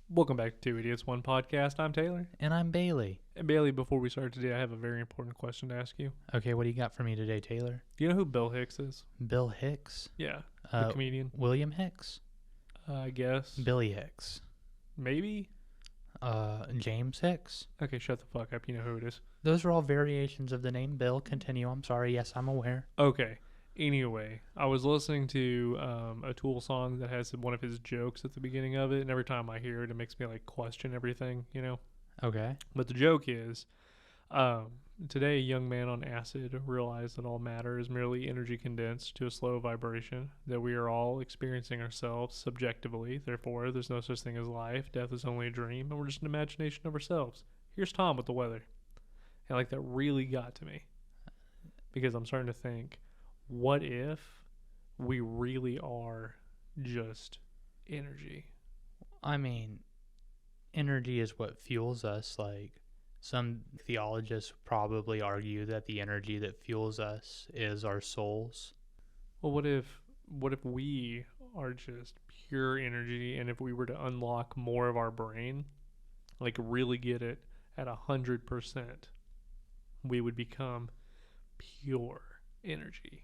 Welcome back to Two Idiots, One Podcast. I'm Taylor. And I'm Bailey. And Bailey, before we start today, I have a very important question to ask you. Okay, what do you got for me today, Taylor? Do you know who Bill Hicks is? Bill Hicks? Yeah, the comedian. William Hicks? I guess. Billy Hicks? Maybe? James Hicks? Okay, shut the fuck up. You know who it is. Those are all variations of the name Bill. Continue. I'm sorry. Yes, I'm aware. Okay. Anyway, I was listening to a Tool song that has one of his jokes at the beginning of it, and every time I hear it, it makes me like question everything, you know? Okay. But the joke is, today a young man on acid realized that all matter is merely energy condensed to a slow vibration, that we are all experiencing ourselves subjectively, therefore there's no such thing as life, death is only a dream, and we're just an imagination of ourselves. Here's Tom with the weather. And like that really got to me. Because I'm starting to think, what if we really are just energy? I mean, energy is what fuels us. Like, some theologists probably argue that the energy that fuels us is our souls. Well, what if we are just pure energy, and if we were to unlock more of our brain, like really get it at 100%, we would become pure energy.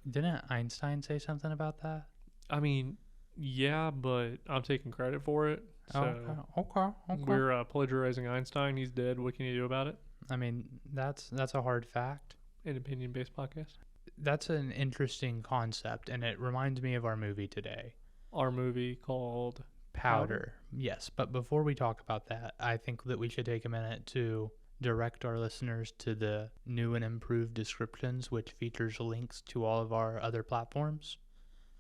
Didn't Einstein say something about that? I mean, yeah, but I'm taking credit for it. So Okay. we're plagiarizing Einstein. He's dead. What can you do about it? I mean, that's a hard fact. An opinion-based podcast. That's an interesting concept, and it reminds me of our movie today. Our movie called Powder. Yes, but before we talk about that, I think that we should take a minute to direct our listeners to the new and improved descriptions, which features links to all of our other platforms.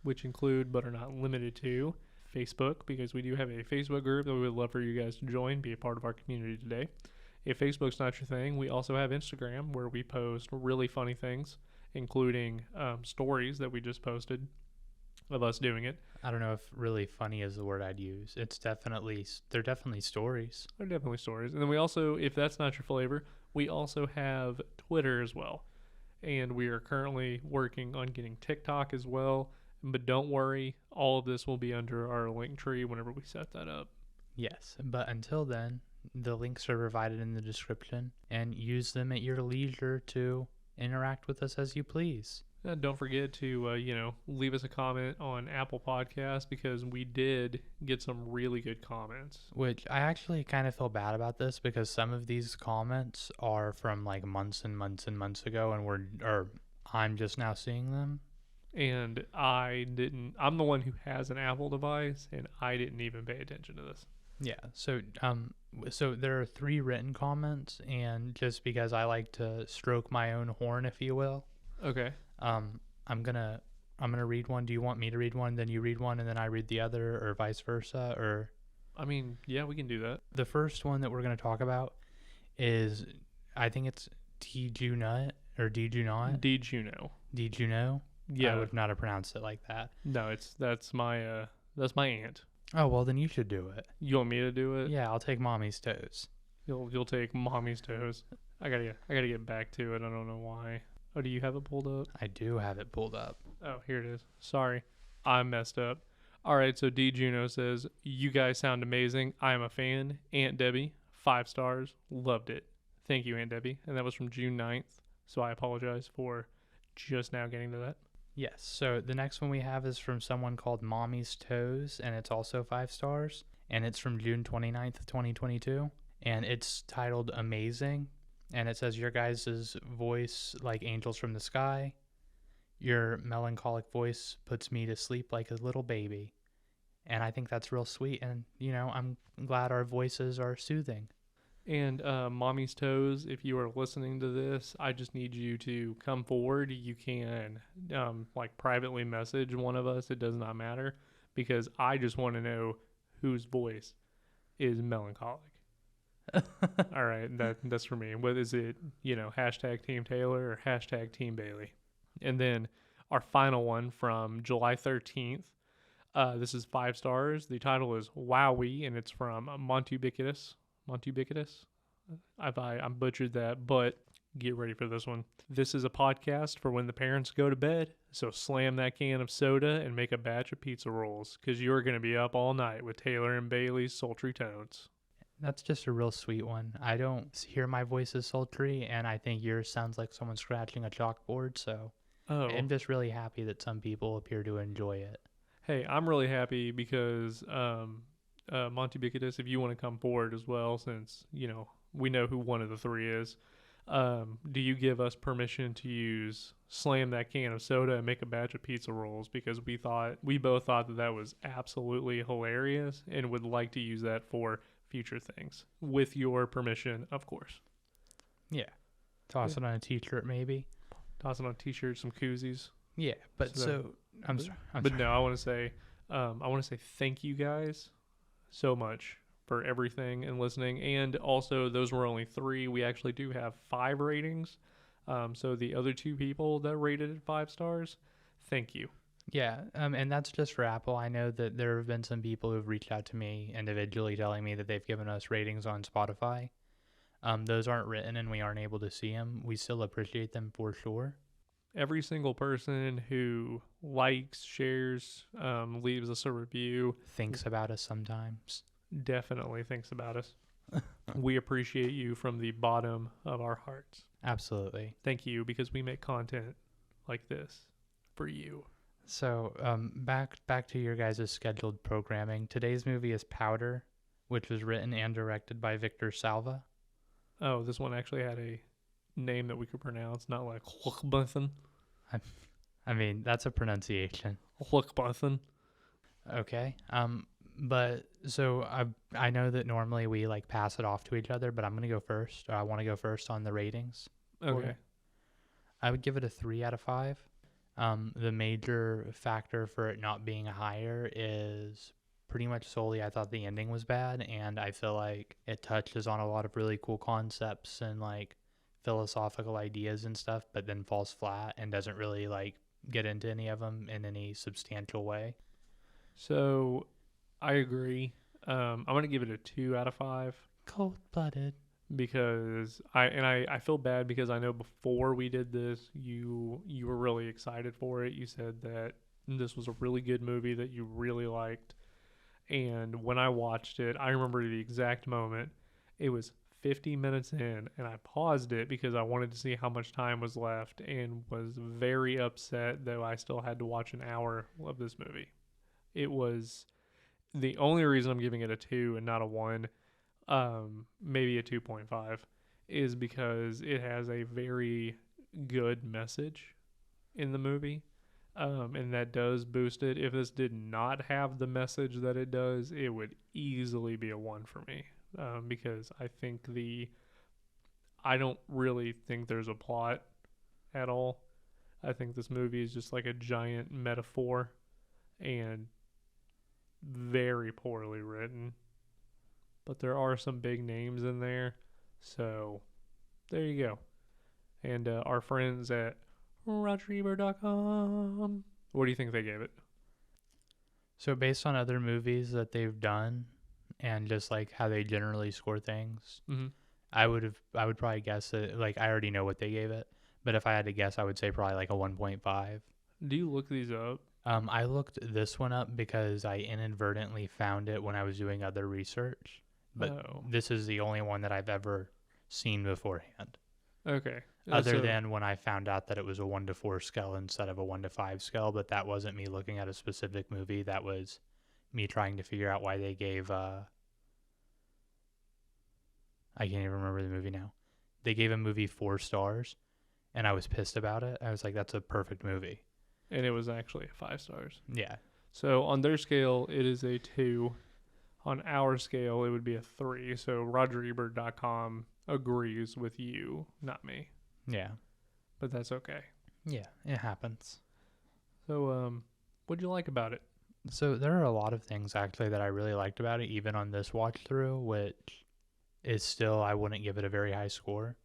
Which include, but are not limited to, Facebook, because we do have a Facebook group that we would love for you guys to join, be a part of our community today. If Facebook's not your thing, we also have Instagram, where we post really funny things, including stories that we just posted of us doing it. I don't know if really funny is the word I'd use. They're definitely stories. They're definitely stories. And then we also, if that's not your flavor, we also have Twitter as well. And we are currently working on getting TikTok as well. But don't worry, all of this will be under our link tree whenever we set that up. Yes, but until then, the links are provided in the description, and use them at your leisure to interact with us as you please. And don't forget to, leave us a comment on Apple Podcasts, because we did get some really good comments. Which I actually kind of feel bad about this, because some of these comments are from like months and months and months ago, and I'm just now seeing them. And I'm the one who has an Apple device, and I didn't even pay attention to this. Yeah, so there are 3 written comments, and just because I like to stroke my own horn, if you will. Okay. I'm gonna read one. Do you want me to read one, then you read one, and then I read the other, or vice versa? Or I mean, yeah, we can do that. The first one that we're gonna talk about is, I think it's Djunut or Djunot. Djuno. Yeah, I would not have pronounced it like that. No, that's my aunt. Oh well, then you should do it. You want me to do it? Yeah, I'll take mommy's toes. You'll take mommy's toes. I gotta get back to it. I don't know why. Oh, do you have it pulled up? I do have it pulled up. Oh, here it is. Sorry, I messed up. All right, so D Juno says, "You guys sound amazing. I am a fan. Aunt Debbie, 5 stars. Loved it. Thank you, Aunt Debbie." And that was from June 9th. So I apologize for just now getting to that. Yes, so the next one we have is from someone called Mommy's Toes, and it's also 5 stars, and it's from June 29th, 2022, and it's titled Amazing, and it says, "Your guys' voice like angels from the sky. Your melancholic voice puts me to sleep like a little baby." And I think that's real sweet, and, I'm glad our voices are soothing. And Mommy's Toes, if you are listening to this, I just need you to come forward. You can privately message one of us. It does not matter, because I just want to know whose voice is melancholic. All right, that's for me. What is it? Hashtag Team Taylor or hashtag Team Bailey. And then our final one from July 13th. This is 5 stars. The title is Wowie, and it's from Montubiquitous. I butchered that, but Get ready for this one. This is a podcast for when the parents go to bed, so slam that can of soda and make a batch of pizza rolls, because you're going to be up all night with Taylor and Bailey's sultry tones. That's just a real sweet one. I don't hear my voice as sultry, and I think yours sounds like someone scratching a chalkboard, so Oh, I'm just really happy that some people appear to enjoy it. hey, I'm really happy because Monty Bicketus, if you want to come forward as well, since, we know who one of the three is, do you give us permission to use slam that can of soda and make a batch of pizza rolls? Because we both thought that was absolutely hilarious and would like to use that for future things with your permission, of course. Yeah. Toss it on a t-shirt maybe. Toss it on t-shirts, some koozies. Yeah, but I'm sorry. No, I want to say thank you guys so much for everything and listening. And also, those were only 3. We actually do have 5 ratings. So the other 2 people that rated it 5 stars, thank you. Yeah, and that's just for Apple. I know that there have been some people who've reached out to me individually telling me that they've given us ratings on Spotify. Those aren't written and we aren't able to see them. We still appreciate them for sure. Every single person who likes, shares, leaves us a review, Thinks about us sometimes. definitely thinks about us. We appreciate you from the bottom of our hearts. Absolutely. Thank you, because we make content like this for you. So back to your guys' scheduled programming. Today's movie is Powder, which was written and directed by Victor Salva. Oh, this one actually had a name that we could pronounce, not like Huckbutton. I mean, that's a pronunciation. Huckbutton. Okay. But so I know that normally we like pass it off to each other, but I'm gonna go first. I want to go first on the ratings. Okay. I would give it a 3 out of 5. The major factor for it not being higher is pretty much solely I thought the ending was bad, and I feel like it touches on a lot of really cool concepts and like philosophical ideas and stuff, but then falls flat and doesn't really like get into any of them in any substantial way. So I agree. I'm going to give it a 2 out of 5 Cold-blooded. because I feel bad because I know before we did this, you were really excited for it. You said that this was a really good movie that you really liked. And when I watched it, I remember the exact moment. It was 50 minutes in, and I paused it because I wanted to see how much time was left and was very upset that I still had to watch an hour of this movie. It was the only reason I'm giving it a 2 and not a 1, maybe a 2.5, is because it has a very good message in the movie. And that does boost it. If this did not have the message that it does, it would easily be a 1 for me. Because I don't really think there's a plot at all. I think this movie is just like a giant metaphor and very poorly written. But there are some big names in there. So there you go. And our friends at RogerEbert.com. What do you think they gave it? So based on other movies that they've done and just like how they generally score things, I would probably guess that, like, I already know what they gave it, but if I had to guess, I would say probably like a 1.5. Do you look these up? I looked this one up because I inadvertently found it when I was doing other research, but this is the only one that I've ever seen beforehand. Okay. Other than when I found out that it was a 1 to 4 scale instead of a 1 to 5 scale, but that wasn't me looking at a specific movie. That was me trying to figure out why they gave, I can't even remember the movie now. They gave a movie 4 stars, and I was pissed about it. I was like, that's a perfect movie. And it was actually 5 stars. Yeah. So on their scale, it is a 2. On our scale, it would be a 3. So RogerEbert.com agrees with you, not me. Yeah. But that's okay. Yeah, it happens. So, what'd you like about it? So there are a lot of things actually that I really liked about it, even on this watch through, which is still, I wouldn't give it a very high score.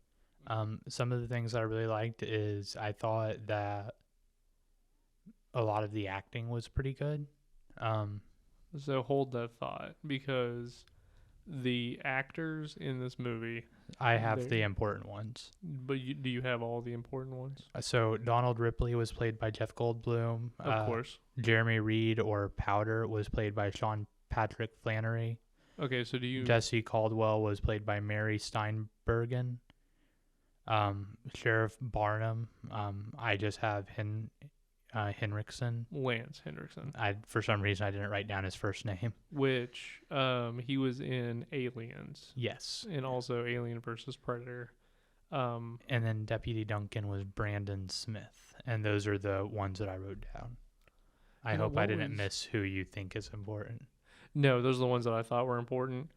Some of the things I really liked is I thought that a lot of the acting was pretty good. So hold that thought, because The actors in this movie, I have the they important ones. but do you have all the important ones? So Donald Ripley was played by Jeff Goldblum. Of course. Jeremy Reed, or Powder, was played by Sean Patrick Flannery. Okay, so do you? Jesse Caldwell was played by Mary Steinbergen. Sheriff Barnum, I just have Henriksen. Lance Henriksen. For some reason I didn't write down his first name. Which he was in Aliens. Yes. And also Alien versus Predator. And then Deputy Duncan was Brandon Smith. And those are the ones that I wrote down. I hope I didn't miss who you think is important. No, those are the ones that I thought were important.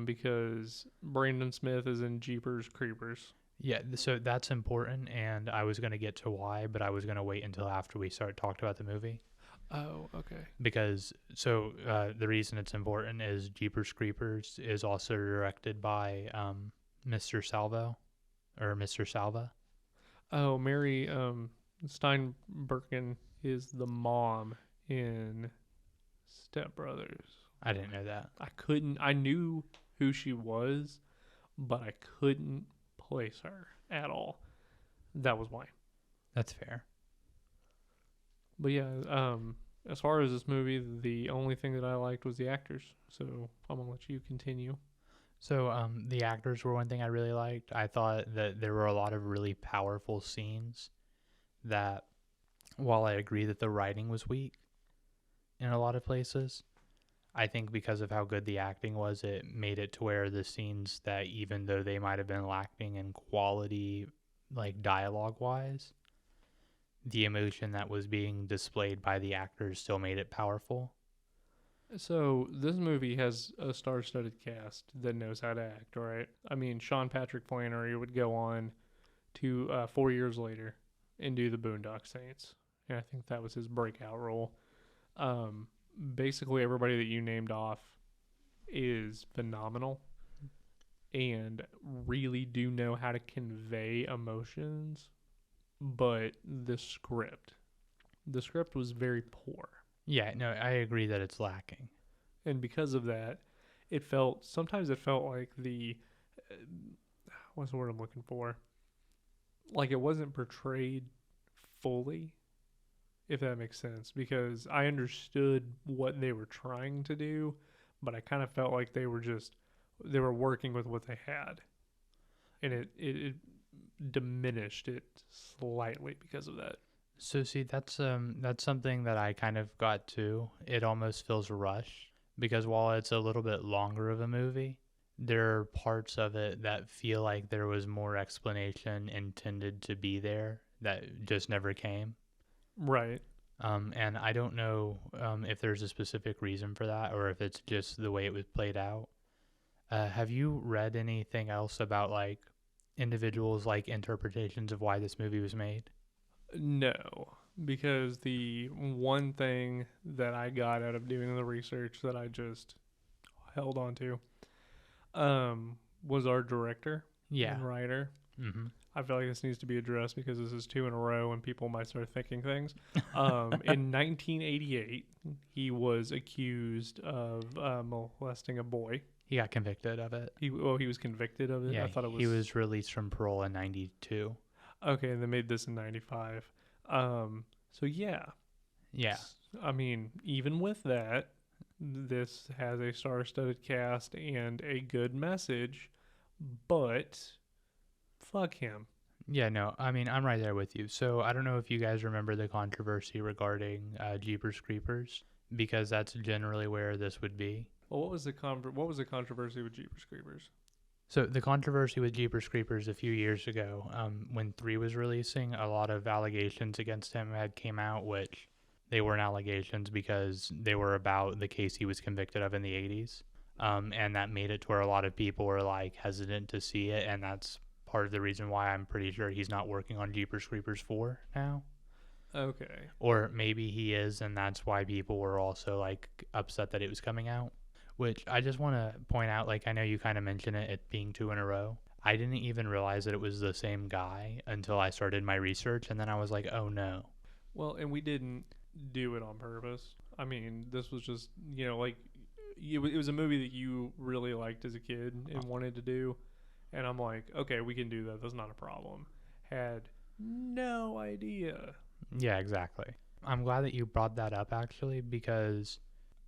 Because Brandon Smith is in Jeepers Creepers. Yeah, so that's important, and I was going to get to why, but I was going to wait until after we talked about the movie. Oh, okay. Because, the reason it's important is Jeepers Creepers is also directed by Mr. Salvo, or Mr. Salva. Oh, Mary Steinbergen is the mom in Step Brothers. I didn't know that. I knew who she was, but I couldn't place her at all. That was why. That's fair. But yeah, as far as this movie, the only thing that I liked was the actors. So I'm gonna let you continue. So the actors were one thing I really liked. I thought that there were a lot of really powerful scenes that, while I agree that the writing was weak in a lot of places, I think because of how good the acting was, it made it to where the scenes that, even though they might have been lacking in quality, like dialogue-wise, the emotion that was being displayed by the actors still made it powerful. So this movie has a star-studded cast that knows how to act, right? I mean, Sean Patrick Flannery would go on to 4 years later and do the Boondock Saints, and I think that was his breakout role. Basically, everybody that you named off is phenomenal and really do know how to convey emotions, but the script was very poor. Yeah, no, I agree that it's lacking. And because of that, sometimes it felt like what's the word I'm looking for? Like it wasn't portrayed fully, if that makes sense, because I understood what they were trying to do, but I kind of felt like they were working with what they had. And it diminished it slightly because of that. So see, that's something that I kind of got to. It almost feels rushed because while it's a little bit longer of a movie, there are parts of it that feel like there was more explanation intended to be there that just never came. Right. And I don't know if there's a specific reason for that or if it's just the way it was played out. Have you read anything else about like individuals' like interpretations of why this movie was made? No, because the one thing that I got out of doing the research that I just held on to was our director and writer. Mm-hmm. I feel like this needs to be addressed because this is 2 in a row and people might start thinking things. In 1988, he was accused of molesting a boy. He got convicted of it. He was convicted of it? Yeah, I thought it was... he was released from parole in 92. Okay, and they made this in 95. So yeah. Yeah. I mean, even with that, this has a star-studded cast and a good message, but fuck him. Yeah, no, I mean, I'm right there with you. So I don't know if you guys remember the controversy regarding Jeepers Creepers, because that's generally where this would be. Well, what was the controversy with Jeepers Creepers? So the controversy with Jeepers Creepers a few years ago, when 3 was releasing, a lot of allegations against him had came out, which they weren't allegations because they were about the case he was convicted of in the 80s. And that made it to where a lot of people were like hesitant to see it, and that's part of the reason why I'm pretty sure he's not working on Jeepers Creepers 4 now. Okay. Or maybe he is, and that's why people were also like upset that it was coming out. Which I just want to point out, like I know you kind of mentioned it being 2 in a row. I didn't even realize that it was the same guy until I started my research, and then I was like, oh no. Well, and we didn't do it on purpose. I mean, this was just, like it was a movie that you really liked as a kid and wanted to do, and I'm like, okay, we can do that. That's not a problem. Had no idea. Yeah, exactly. I'm glad that you brought that up actually because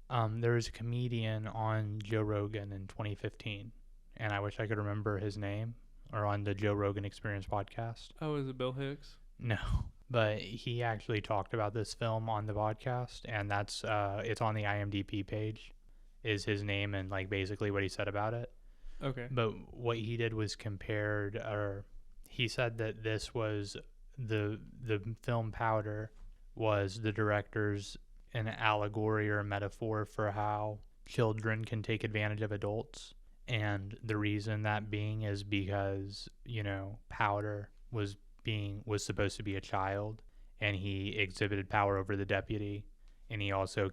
there was a comedian on Joe Rogan in 2015, and I wish I could remember his name, or on the Joe Rogan Experience podcast. Oh, is it Bill Hicks? No, but he actually talked about this film on the podcast, and that's it's on the IMDb page, is his name and like basically what he said about it. Okay. But what he did was compared, or he said that this was the film Powder was the director's an allegory or a metaphor for how children can take advantage of adults. And the reason that being is because, Powder was supposed to be a child, and he exhibited power over the deputy, and he also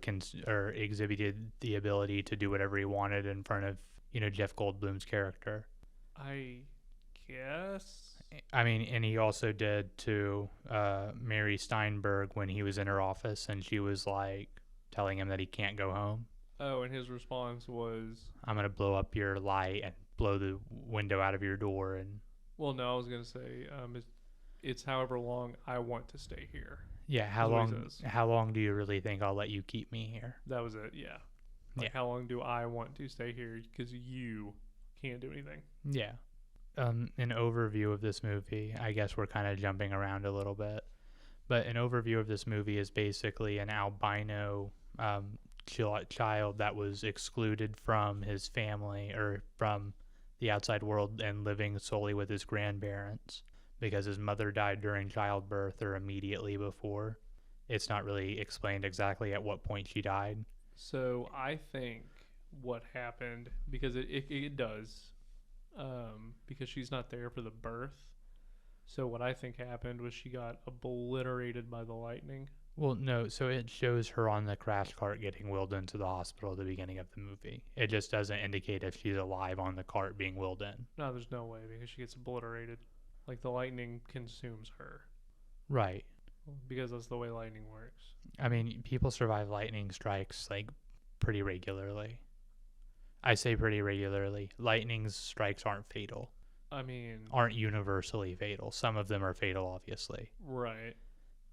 exhibited the ability to do whatever he wanted in front of, Jeff Goldblum's character. I guess. I mean, and he also did to Mary Steinberg when he was in her office and she was like telling him that he can't go home. Oh, and his response was, I'm going to blow up your light and blow the window out of your door. And well, no, I was going to say, it's however long I want to stay here. yeah, how long do you really think I'll let you keep me here? That was it, yeah. Like, how long do I want to stay here because you can't do anything? Yeah. An overview of this movie, I guess we're kind of jumping around a little bit, but an overview of this movie is basically an albino child that was excluded from his family or from the outside world and living solely with his grandparents because his mother died during childbirth or immediately before. It's not really explained exactly at what point she died. So I think what happened, because it does, because she's not there for the birth. So what I think happened was she got obliterated by the lightning. Well, no, so it shows her on the crash cart getting wheeled into the hospital at the beginning of the movie. It just doesn't indicate if she's alive on the cart being wheeled in. No, there's no way because she gets obliterated. Like the lightning consumes her. Right. Because that's the way lightning works. I mean, people survive lightning strikes like pretty regularly. I say pretty regularly. Lightning strikes aren't fatal. I mean, aren't universally fatal. Some of them are fatal, obviously. Right.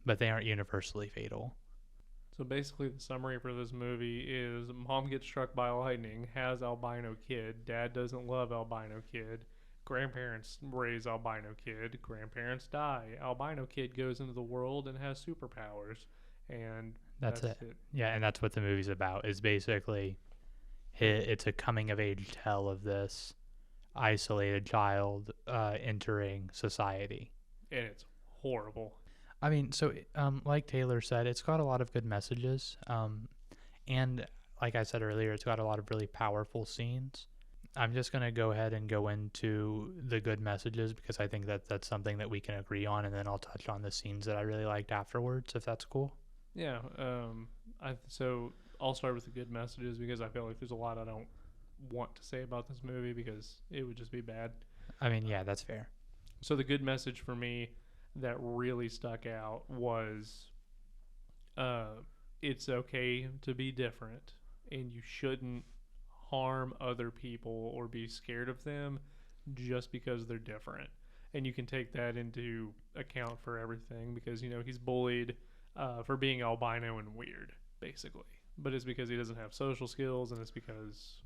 But they aren't universally fatal. So basically the summary for this movie is mom gets struck by lightning, has albino kid, dad doesn't love albino kid, grandparents raise albino kid, grandparents die, albino kid goes into the world and has superpowers, and that's it. Yeah, and that's what the movie's about, is basically it's a coming of age tale of this isolated child entering society. And it's horrible. I mean, so like Taylor said, it's got a lot of good messages. And like I said earlier, it's got a lot of really powerful scenes. I'm just going to go ahead and go into the good messages because I think that that's something that we can agree on, and then I'll touch on the scenes that I really liked afterwards, if that's cool. Yeah. So I'll start with the good messages because I feel like there's a lot I don't want to say about this movie because it would just be bad. I mean, yeah, that's fair. So the good message for me that really stuck out was it's okay to be different, and you shouldn't harm other people or be scared of them just because they're different. And you can take that into account for everything because, he's bullied for being albino and weird, basically. But it's because he doesn't have social skills, and it's because,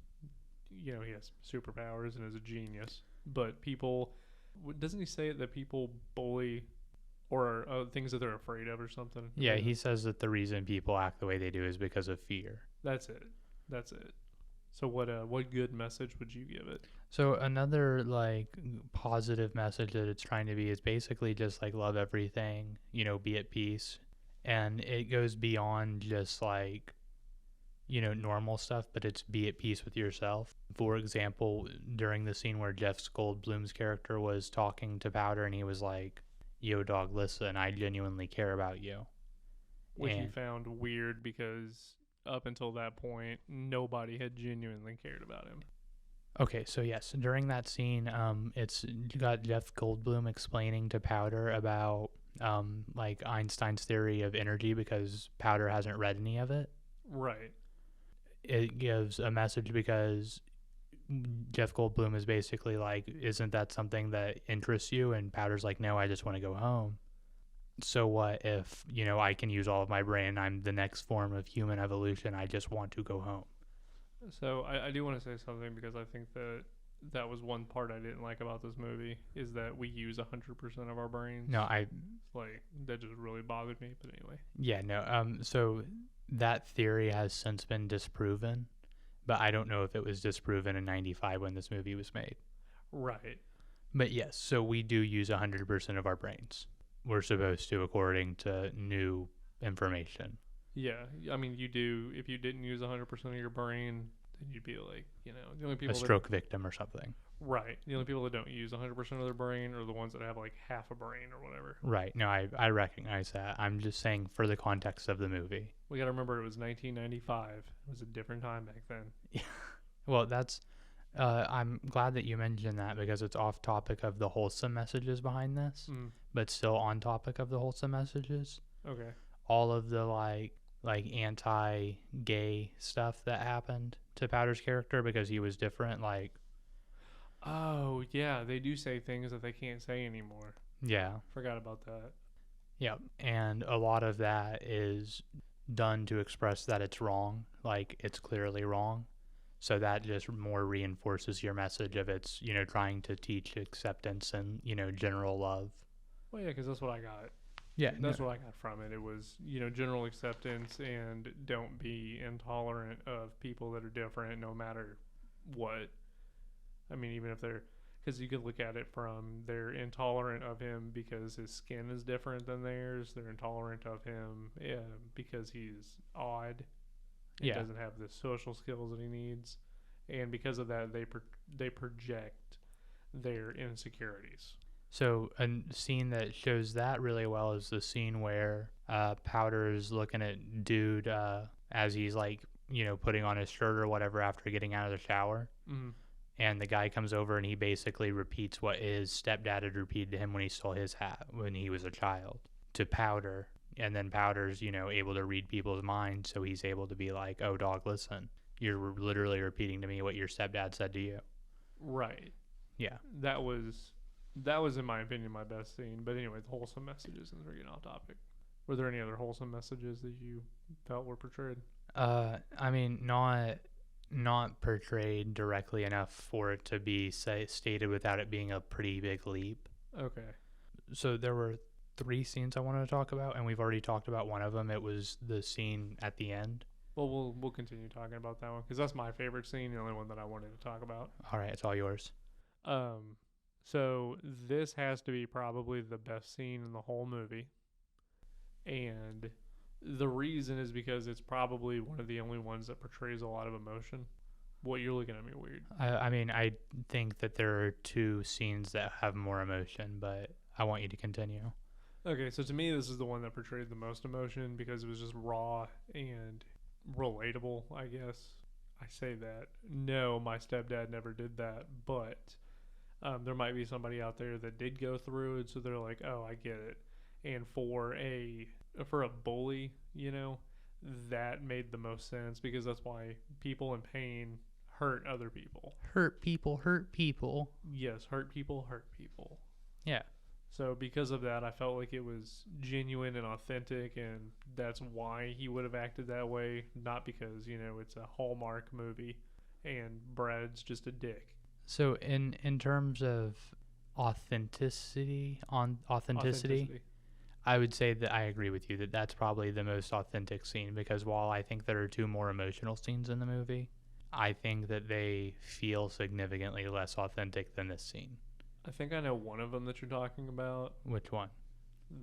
he has superpowers and is a genius. But people, doesn't he say that people bully or things that they're afraid of or something? Yeah, he says that the reason people act the way they do is because of fear. That's it. So what good message would you give it? So another positive message that it's trying to be is basically just love everything, be at peace. And it goes beyond just normal stuff, but it's be at peace with yourself. For example, during the scene where Jeff Goldblum's character was talking to Powder and he was like, yo dog, listen, I genuinely care about you. Which he found weird because up until that point, nobody had genuinely cared about him. Okay, so yes, during that scene, it's got Jeff Goldblum explaining to Powder about Einstein's theory of energy because Powder hasn't read any of it. Right. it gives a message because Jeff Goldblum is basically like, isn't that something that interests you? And Powder's like, no, I just want to go home. So what if, I can use all of my brain, I'm the next form of human evolution, I just want to go home. So I do want to say something because I think that was one part I didn't like about this movie is that we use 100% of our brains. No, like that just really bothered me. But anyway. Yeah, no. So that theory has since been disproven, but I don't know if it was disproven in '95 when this movie was made. Right. But yes, so we do use 100% of our brains. We're supposed to, according to new information. Yeah, I mean, you do. If you didn't use 100% of your brain, then you'd be like, the only people A stroke victim or something. Right. The only people that don't use 100% of their brain are the ones that have like half a brain or whatever. Right. No, I recognize that. I'm just saying for the context of the movie. We got to remember it was 1995. It was a different time back then. Yeah. Well, that's. I'm glad that you mentioned that because it's off topic of the wholesome messages behind this, but still on topic of the wholesome messages. Okay. All of the like anti-gay stuff that happened to Powder's character because he was different, like. Oh yeah, they do say things that they can't say anymore. Yeah. Forgot about that. Yeah, and a lot of that is done to express that it's wrong, like it's clearly wrong. So that just more reinforces your message of it's, trying to teach acceptance and, general love. Well, yeah, because that's what I got. Yeah, that's what I got from it. It was, general acceptance and don't be intolerant of people that are different no matter what. I mean, even if they're, because you could look at it from they're intolerant of him because his skin is different than theirs. They're intolerant of him because he's odd. He doesn't have the social skills that he needs, and because of that, they project their insecurities. So a scene that shows that really well is the scene where Powder's looking at Dude as he's like, putting on his shirt or whatever after getting out of the shower. Mm-hmm. And the guy comes over and he basically repeats what his stepdad had repeated to him when he stole his hat when he was a child to Powder. And then Powder's, able to read people's minds, so he's able to be like, oh, dog, listen, you're literally repeating to me what your stepdad said to you. Right. Yeah. That was, in my opinion, my best scene. But anyway, the wholesome messages, and we're getting off topic. Were there any other wholesome messages that you felt were portrayed? I mean, not portrayed directly enough for it to be stated without it being a pretty big leap. Okay. So there were 3 scenes I wanted to talk about, and we've already talked about one of them. It was the scene at the end. Well, we'll continue talking about that one because that's my favorite scene, the only one that I wanted to talk about. All right, it's all yours. So this has to be probably the best scene in the whole movie, and the reason is because it's probably one of the only ones that portrays a lot of emotion. What, you're looking at me weird. I mean, I think that there are 2 scenes that have more emotion, but I want you to continue. Okay, so to me, this is the one that portrayed the most emotion because it was just raw and relatable, I guess. I say that. No, my stepdad never did that, but there might be somebody out there that did go through it, so they're like, oh, I get it. And for a bully, that made the most sense because that's why people in pain hurt other people. Hurt people. Yes, hurt people. Yeah. So because of that, I felt like it was genuine and authentic, and that's why he would have acted that way, not because, it's a Hallmark movie and Brad's just a dick. So in terms of authenticity, I would say that I agree with you that that's probably the most authentic scene because while I think there are 2 more emotional scenes in the movie, I think that they feel significantly less authentic than this scene. I think I know one of them that you're talking about. Which one?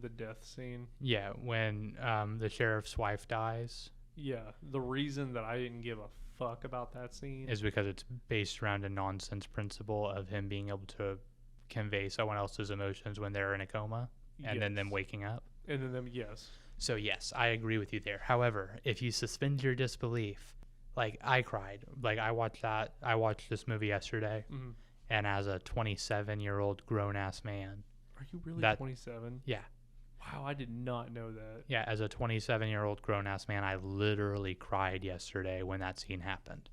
The death scene. Yeah, when the sheriff's wife dies. Yeah, the reason that I didn't give a fuck about that scene is because it's based around a nonsense principle of him being able to convey someone else's emotions when they're in a coma and then them waking up. And then them, yes. So yes, I agree with you there. However, if you suspend your disbelief, like I cried. Like I watched this movie yesterday. Mm-hmm. And as a 27-year-old grown-ass man. Are you really 27? Yeah. Wow, I did not know that. Yeah, as a 27-year-old grown-ass man, I literally cried yesterday when that scene happened.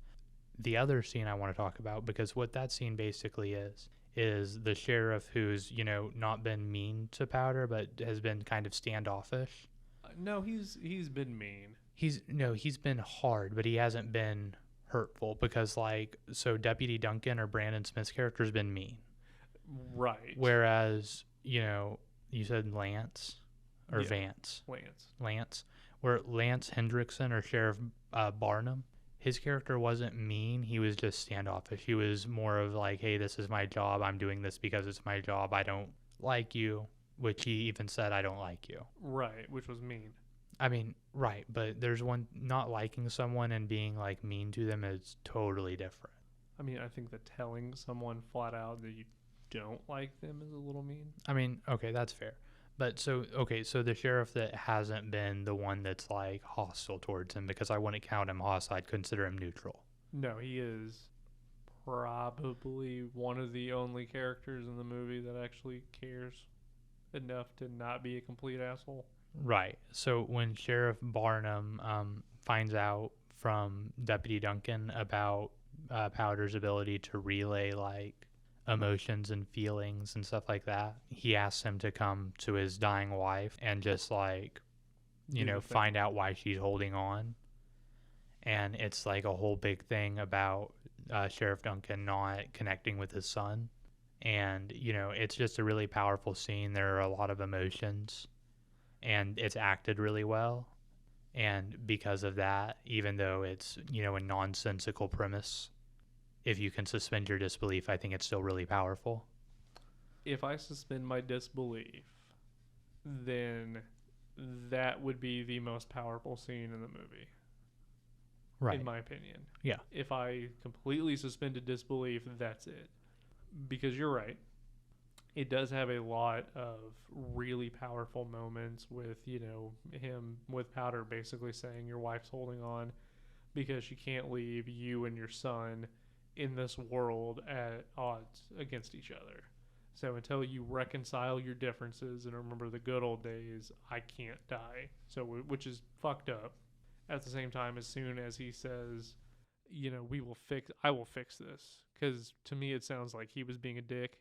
The other scene I want to talk about, because what that scene basically is the sheriff who's, not been mean to Powder, but has been kind of standoffish. No, he's been mean. He's been hard, but he hasn't been hurtful, because so Deputy Duncan, or Brandon Smith's character, has been mean. Right. Whereas, you said Lance or Yeah, Vance. Lance. Where Lance Hendrickson, or Sheriff Barnum, his character wasn't mean. He was just standoffish. He was more of like, hey, this is my job. I'm doing this because it's my job. I don't like you, which he even said, I don't like you. Right, which was mean. I mean, right, but there's one, not liking someone and being like mean to them is totally different. I mean, I think that telling someone flat out that you don't like them is a little mean. I mean, okay, that's fair. But so the sheriff that hasn't been the one that's like hostile towards him, because I wouldn't count him hostile, I'd consider him neutral. No, he is probably one of the only characters in the movie that actually cares enough to not be a complete asshole. Right. So when Sheriff Barnum finds out from Deputy Duncan about Powder's ability to relay like emotions and feelings and stuff like that, he asks him to come to his dying wife and just like, find out why she's holding on. And it's like a whole big thing about Sheriff Duncan not connecting with his son. And, it's just a really powerful scene. There are a lot of emotions, and it's acted really well. And because of that, even though it's, a nonsensical premise, if you can suspend your disbelief, I think it's still really powerful. If I suspend my disbelief, then that would be the most powerful scene in the movie. Right. In my opinion. Yeah. If I completely suspended disbelief, that's it. Because you're right. It does have a lot of really powerful moments with, him with Powder basically saying your wife's holding on because she can't leave you and your son in this world at odds against each other. So until you reconcile your differences and remember the good old days, I can't die. So, which is fucked up. At the same time, as soon as he says, I will fix this. Because to me, it sounds like he was being a dick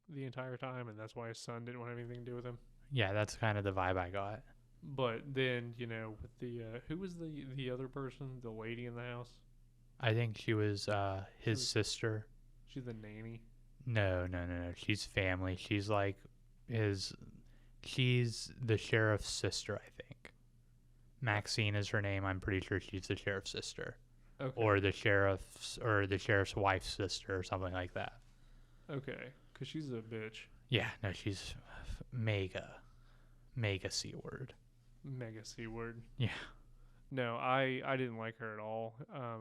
the entire time, and that's why his son didn't want anything to do with him. Yeah, that's kind of the vibe I got. But then, with the, who was the other person, the lady in the house? I think she was his sister. She's the nanny. No. She's family. She's like she's the sheriff's sister, I think. Maxine is her name. I'm pretty sure she's the sheriff's sister. Okay. Or the sheriff's wife's sister or something like that. Okay, because she's a bitch. Yeah, no, she's mega C-word. Mega C-word. Yeah. No, I didn't like her at all,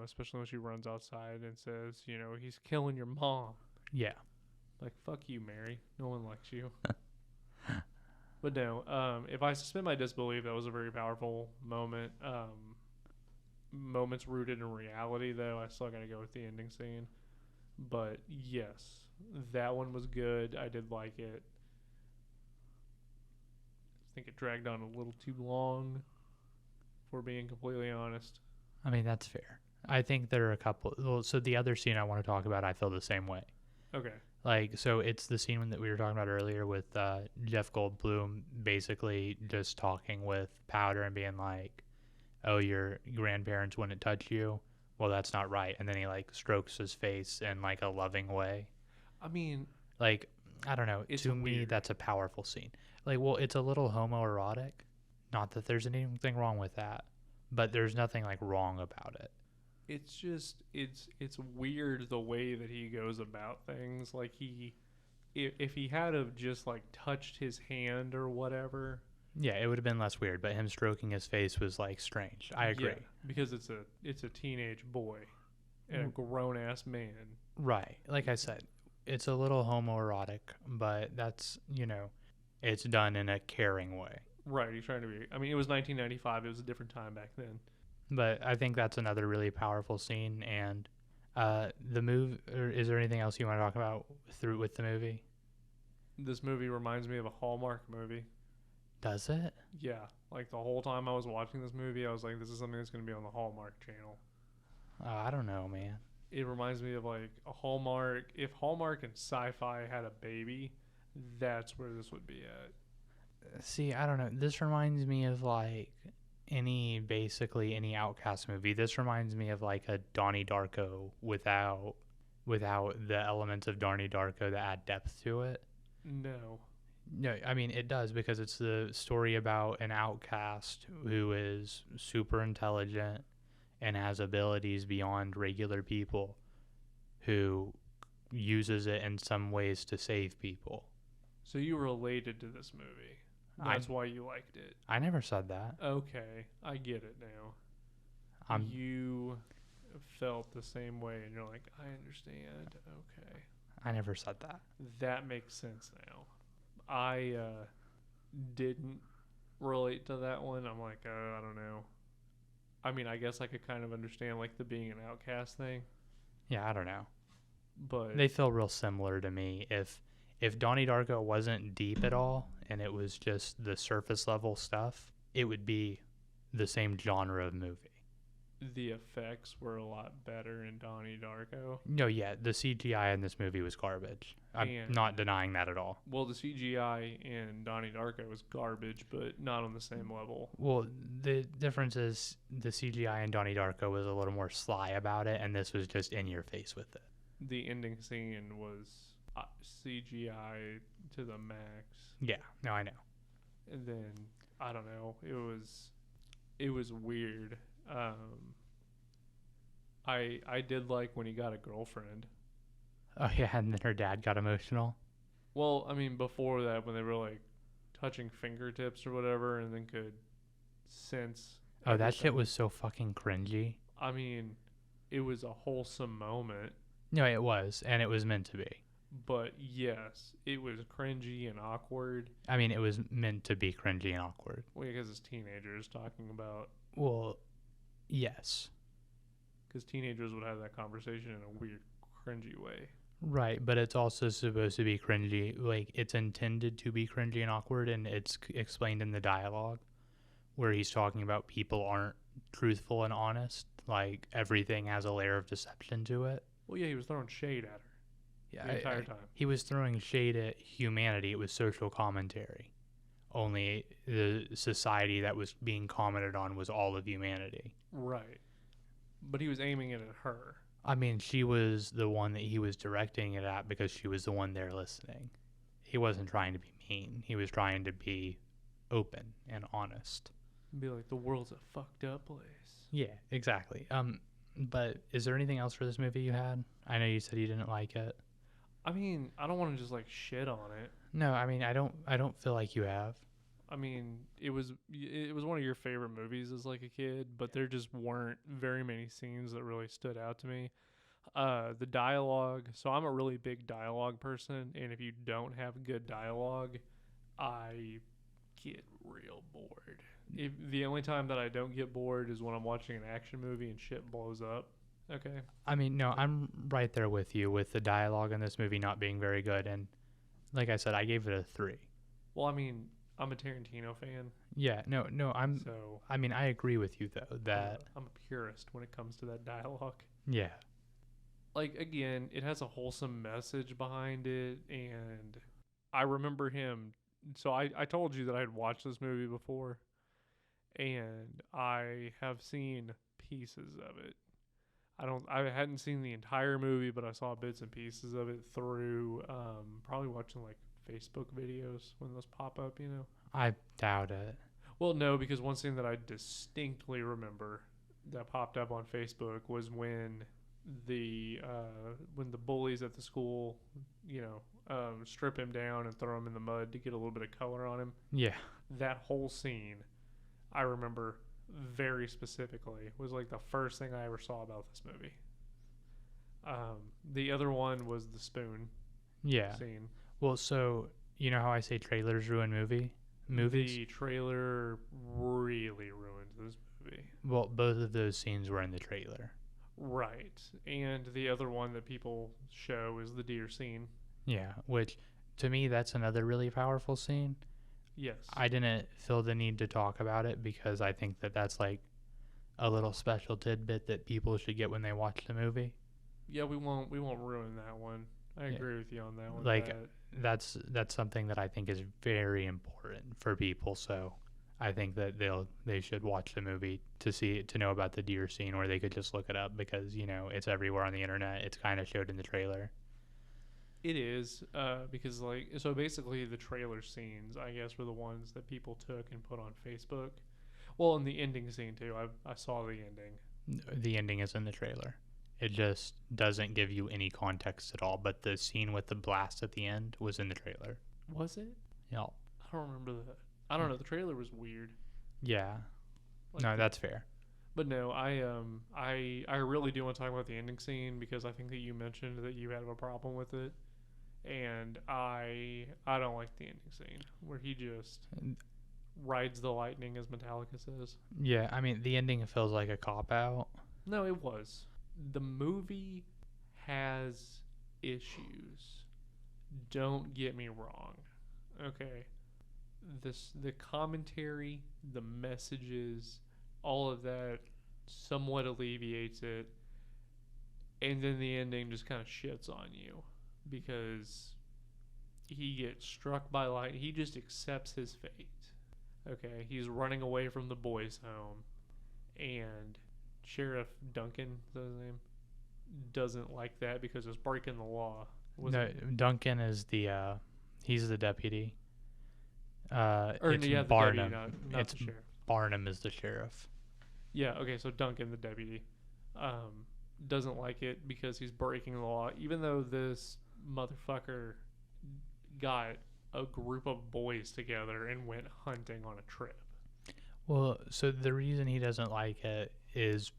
especially when she runs outside and says, he's killing your mom. Yeah. Like, fuck you, Mary. No one likes you. But no, if I suspend my disbelief, that was a very powerful moment. Moments rooted in reality, though, I still got to go with the ending scene. But yes, that one was good. I did like it. I think it dragged on a little too long, for being completely honest. I mean, that's fair. I think there are a couple. Well, so the other scene I want to talk about, I feel the same way. Okay. So it's the scene that we were talking about earlier with Jeff Goldblum basically just talking with Powder and being like, oh, your grandparents wouldn't touch you. Well, that's not right. And then he like strokes his face in like a loving way. I mean, like, I don't know. To me, weird. that's a powerful scene. Like, well, it's a little homoerotic. Not that there's anything wrong with that, but there's nothing like wrong about it. It's just it's weird the way that he goes about things. Like if he had have just like touched his hand or whatever. Yeah, it would have been less weird, but him stroking his face was like strange. I agree. Yeah, because it's a teenage boy and a grown ass man. Right. Like I said, it's a little homoerotic, but that's, it's done in a caring way. Right. He's trying to be. I mean, it was 1995. It was a different time back then. But I think that's another really powerful scene. And the move. Or is there anything else you want to talk about with the movie? This movie reminds me of a Hallmark movie. Does it? Yeah, like the whole time I was watching this movie, I was like, this is something that's going to be on the Hallmark Channel. I don't know, man. It reminds me of like a Hallmark. If Hallmark and Sci-Fi had a baby, that's where this would be at. See, I don't know. This reminds me of like any Outcast movie. This reminds me of like a Donnie Darko without the elements of Donnie Darko that add depth to it. No. No, I mean it does because it's the story about an outcast who is super intelligent and has abilities beyond regular people who uses it in some ways to save people. So you related to this movie. That's why you liked it. I never said that. Okay, I get it now. You felt the same way, and you're like, I understand. Okay. I never said that. That makes sense now. I didn't relate to that one. I'm like, I don't know. I mean, I guess I could kind of understand like the being an outcast thing, Yeah, I don't know. but They feel real similar to me. If Donnie Darko wasn't deep at all and it was just the surface level stuff, it would be the same genre of movie. the effects were a lot better in Donnie Darko. No, yeah, the CGI in this movie was garbage. I'm And- not denying that at all. Well, the CGI in Donnie Darko was garbage, but not on the same level. Well, the difference is the CGI in Donnie Darko was a little more sly about it, and this was just in your face with it. The ending scene was CGI to the max, Yeah, no, I know. and then I don't know. It was weird. I did like when he got a girlfriend. Oh yeah, and then her dad got emotional. Well, I mean, before that, when they were like touching fingertips or whatever, and then could sense. Oh, that shit everything. was so fucking cringy. I mean, it was a wholesome moment, No, it was, and it was meant to be. but yes, it was cringy and awkward. I mean, it was meant to be cringy and awkward. Well, because it's teenagers talking about. Well, yes. Because teenagers would have that conversation in a weird, cringy way. Right, but it's also supposed to be cringy. Like, it's intended to be cringy and awkward, and it's explained in the dialogue where he's talking about people aren't truthful and honest. Like, everything has a layer of deception to it. Well, yeah, he was throwing shade at her Yeah, the entire time. he was throwing shade at humanity. It was social commentary. Only the society that was being commented on was all of humanity. Right. But he was aiming it at her. I mean, she was the one that he was directing it at because she was the one there listening. He wasn't trying to be mean. He was trying to be open and honest. Be like, the world's a fucked up place. Yeah, exactly. But is there anything else for this movie you had? I know you said you didn't like it. I mean, I don't want to just like shit on it. No, I mean, I don't feel like you have. I mean, it was one of your favorite movies as like a kid, but there just weren't very many scenes that really stood out to me. The dialogue. So I'm a really big dialogue person, and if you don't have good dialogue, I get real bored. If the only time that I don't get bored is when I'm watching an action movie and shit blows up. Okay. I mean, no, I'm right there with you with the dialogue in this movie not being very good. And like I said, I gave it a 3. Well, I mean, I'm a Tarantino fan, Yeah, no, so I mean, I agree with you though that, I'm a purist when it comes to that dialogue. yeah, Like, again, it has a wholesome message behind it, and I remember him. So I told you that I had watched this movie before, and I have seen pieces of it. I hadn't seen the entire movie, but I saw bits and pieces of it through probably watching like Facebook videos when those pop up, you know. I doubt it. Well, no, because one scene that I distinctly remember that popped up on Facebook was when the bullies at the school, you know, strip him down and throw him in the mud to get a little bit of color on him. Yeah, That whole scene, I remember very specifically. Was like the first thing I ever saw about this movie. The other one was the spoon yeah. scene. Well, so you know how I say trailers ruin movies? The trailer really ruined this movie. Well, both of those scenes were in the trailer. Right. And the other one that people show is the deer scene. Yeah, which to me that's another really powerful scene. Yes. I didn't feel the need to talk about it because I think that that's like a little special tidbit that people should get when they watch the movie. Yeah, we won't ruin that one. I Yeah. agree with you on that one. Like that's something that I think is very important for people. So I think that they should watch the movie to know about the deer scene, or they could just look it up because it's everywhere on the internet. It's kind of showed in the trailer. It is because like so basically the trailer scenes I guess were the ones that people took and put on Facebook. Well, and the ending scene too. I saw the ending. The ending is in the trailer. It just doesn't give you any context at all. But the scene with the blast at the end was in the trailer. Was it? Yeah. I don't remember that. I don't know. The trailer was weird. Yeah. Like, No, that's fair. But no, I really do want to talk about the ending scene because I think that you mentioned that you had a problem with it, and I don't like the ending scene where he just rides the lightning, as Metallica says. Yeah, I mean, the ending feels like a cop out. No, it was. The movie has issues. Don't get me wrong. Okay. The commentary, the messages, all of that somewhat alleviates it, and then the ending just kind of shits on you because he gets struck by lightning. He just accepts his fate. Okay, he's running away from the boys' home, and Sheriff Duncan, is that his name, doesn't like that because it's breaking the law. Duncan is he's the deputy. It's The Barnum. deputy, not It's the sheriff. Barnum is the sheriff. Yeah, okay, so Duncan, the deputy, doesn't like it because he's breaking the law, even though this motherfucker got a group of boys together and went hunting on a trip. Well, so the reason he doesn't like it is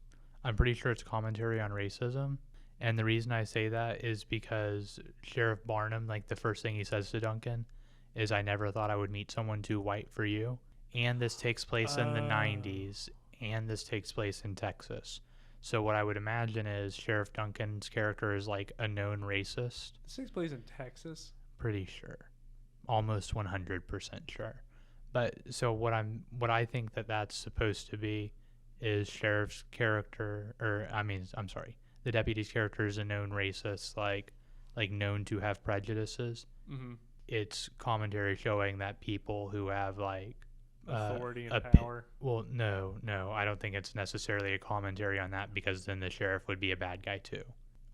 I'm pretty sure it's commentary on racism. And the reason I say that is because Sheriff Barnum, like the first thing he says to Duncan is, I never thought I would meet someone too white for you. And this takes place in the 90s, and this takes place in Texas. So what I would imagine is Sheriff Duncan's character is like a known racist. This takes place in Texas? Pretty sure. Almost 100% sure. But so what I think that's supposed to be is Sheriff's character, the deputy's character is a known racist, like known to have prejudices. Mm-hmm. It's commentary showing that people who have like authority and power. Well, no, I don't think it's necessarily a commentary on that because then the sheriff would be a bad guy too.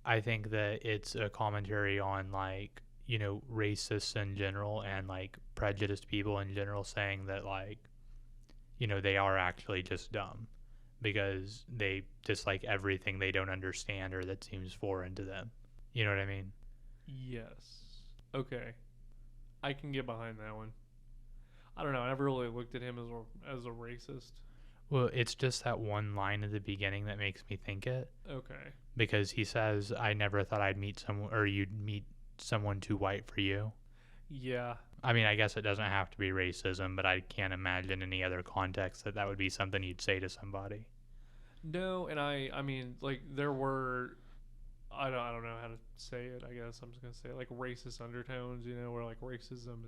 I think that it's a commentary on like racists in general and like prejudiced people in general, saying that like they are actually just dumb because they dislike everything they don't understand or that seems foreign to them. You know what I mean? Yes. Okay. I can get behind that one. I don't know. I never really looked at him as a racist. Well, it's just that one line at the beginning that makes me think it. Okay. Because he says, I never thought I'd meet someone, or you'd meet someone too white for you. Yeah. I mean, I guess it doesn't have to be racism, but I can't imagine any other context that would be something you'd say to somebody. No, and I mean, like, there were, I don't know how to say it, I guess. I'm just going to say, like, racist undertones, where, like, racism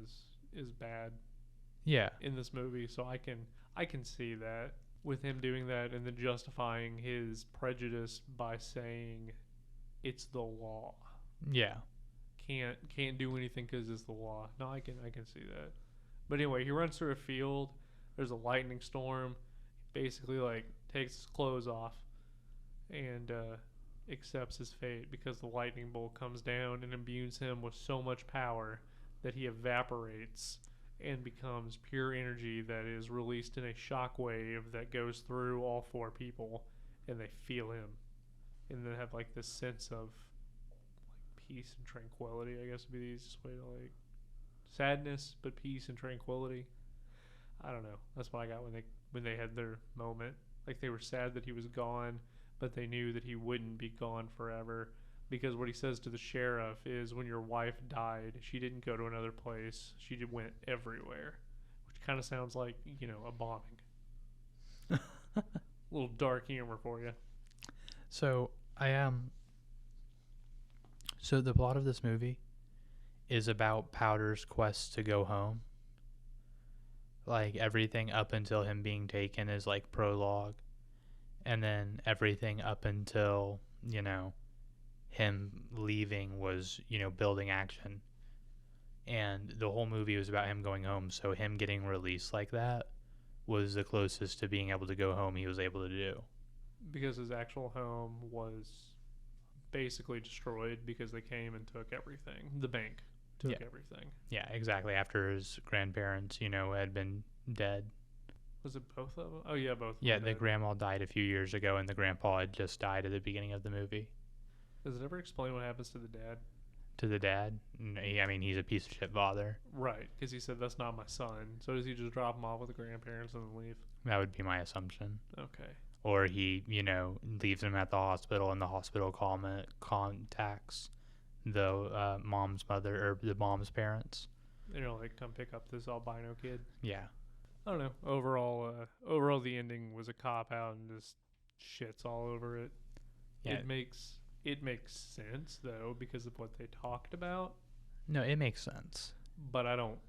is bad. Yeah. In this movie, so I can see that with him doing that and then justifying his prejudice by saying it's the law. Yeah. Can't do anything because it's the law. No, I can see that. But anyway, he runs through a field. There's a lightning storm. Basically, like, takes his clothes off and accepts his fate because the lightning bolt comes down and imbues him with so much power that he evaporates and becomes pure energy that is released in a shockwave that goes through all four people, and they feel him, and then have like this sense of like peace and tranquility. I guess would be the easiest way to like sadness, but peace and tranquility. I don't know. That's what I got when they had their moment. Like they were sad that he was gone, but they knew that he wouldn't be gone forever. Because what he says to the sheriff is, when your wife died, she didn't go to another place. She went everywhere. Which kind of sounds like, a bombing. A little dark humor for you. So, So the plot of this movie is about Powder's quest to go home. Like everything up until him being taken is like prologue, and then everything up until, you know, him leaving was, you know, building action. And the whole movie was about him going home, so him getting released like that was the closest to being able to go home he was able to do. Because his actual home was basically destroyed because they came and took everything. The bank took everything. Yeah, exactly. After his grandparents, you know, had been dead. Was it both of them? Oh, yeah, both of Yeah, them. the Dead. grandma died a few years ago, and the grandpa had just died at the beginning of the movie. Does it ever explain what happens to the dad? To the dad? I mean, he's a piece of shit father. Right, because he said, that's not my son. So does he just drop him off with the grandparents and then leave? That would be my assumption. Okay. Or he, you know, leaves him at the hospital, and the hospital contacts the mom's mother, or the mom's parents. You know, like, come pick up this albino kid. Yeah. I don't know. Overall, the ending was a cop out and just shits all over it. Yeah. It makes sense though because of what they talked about. No, it makes sense. But I don't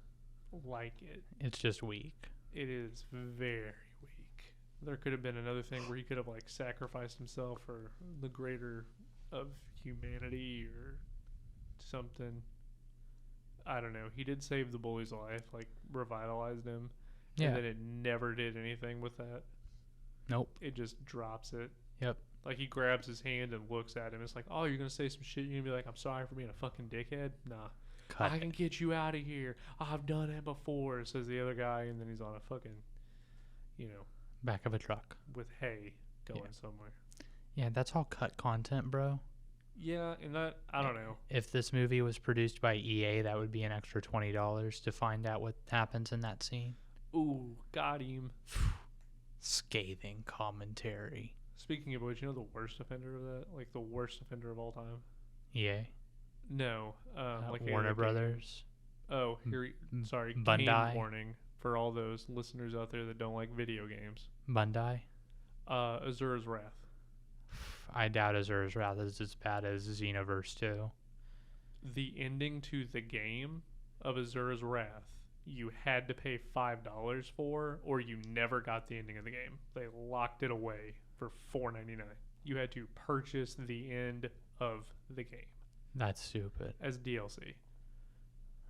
like it. It's just weak. It is very weak. There could have been another thing where he could have like sacrificed himself for the greater of humanity or something. I don't know. He did save the bully's life, like revitalized him. Yeah. And then it never did anything with that. Nope. It just drops it. Yep. Like he grabs his hand and looks at him. It's like, oh, you're gonna say some shit. You're gonna be like, I'm sorry for being a fucking dickhead. Nah, Cut. I can get you out of here. I've done it before, says the other guy, and then he's on a fucking, you know, Back of a truck. with hay going somewhere. Yeah, that's all cut content, bro. Yeah, and that I don't know. If this movie was produced by EA, that would be an extra $20 to find out what happens in that scene. Ooh, got him. Scathing commentary. Speaking of which, you know the worst offender of that, like the worst offender of all time. EA. No, like Warner Brothers. Oh, here. Sorry, Bandai. game warning for all those listeners out there that don't like video games. Bandai. Azura's Wrath. I doubt Azura's Wrath is as bad as Xenoverse 2. The ending to the game of Azura's Wrath, you had to pay $5 for, or you never got the ending of the game. They locked it away for $4.99. You had to purchase the end of the game That's stupid. as DLC.